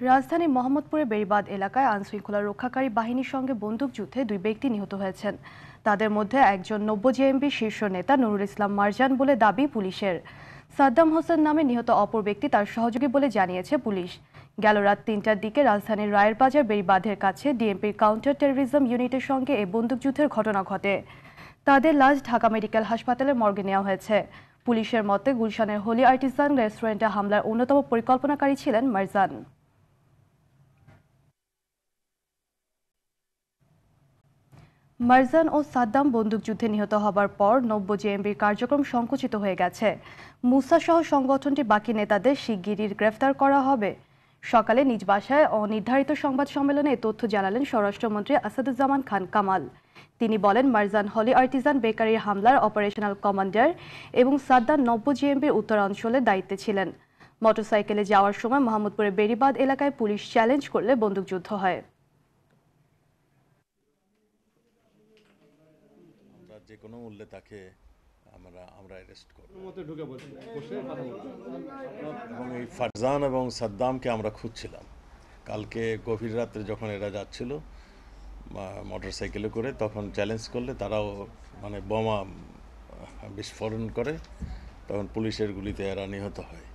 রাজধানী মোহাম্মদপুরের বেড়িবাঁধ এলাকায় আইনশৃঙ্খলা রক্ষাকারী বাহিনীর সঙ্গে বন্দুকযুদ্ধে দুই ব্যক্তি নিহত হয়েছেন। তাদের মধ্যে একজন ৯০ জেএমবি শীর্ষ নেতা নুরুল ইসলাম মারজান বলে দাবি পুলিশের। সাদ্দাম হোসেন নামে নিহত অপর ব্যক্তি তার সহযোগী বলে জানিয়েছে পুলিশ। গেল রাত ৩টার দিকে রাজধানীর রায়ের বাজার বেড়িবাঁধের কাছে ডিএমপির কাউন্টার টেররিজম ইউনিটের সঙ্গে এই বন্দুকযুদ্ধের ঘটনা ঘটে। তাদের লাশ ঢাকা মেডিকেল হাসপাতালের মর্গে নেওয়া হয়েছে। পুলিশের মতে গুলশানের হোলি আর্টিজান রেস্টুরেন্টে হামলার অন্যতম পরিকল্পনাকারী ছিলেন মারজান। মারজান ও সাদ্দাম বন্দুকযুদ্ধে নিহত হবার পর ৯০ জেএমবির কার্যক্রম সংকুচিত হয়ে গেছে। মুসা সহ সংগঠনটির বাকি নেতাদের শিগগিরই গ্রেফতার করা হবে। সকালে নিজ বাসায় অনির্ধারিত সংবাদ সম্মেলনে এ তথ্য জানালেন স্বরাষ্ট্রমন্ত্রী আসাদুজ্জামান খান কামাল। তিনি বলেন, মারজান হলি আর্টিজান বেকারির হামলার অপারেশনাল কমান্ডার এবং সাদ্দাম ৯০ জেএমবির উত্তরাঞ্চলের দায়িত্বে ছিলেন। মোটরসাইকেলে যাওয়ার সময় মোহাম্মদপুরের বেড়িবাঁধ এলাকায় পুলিশ চ্যালেঞ্জ করলে বন্দুকযুদ্ধ হয়। যে কোনো মূল্যে তাকে আমরা অ্যারেস্ট করব এবং এই ফারজান এবং সাদ্দামকে আমরা খুঁজছিলাম। কালকে গভীর রাত্রে যখন এরা যাচ্ছিল মোটর সাইকেলে করে, তখন চ্যালেঞ্জ করলে তারাও বোমা বিস্ফোরণ করে, তখন পুলিশের গুলিতে এরা নিহত হয়।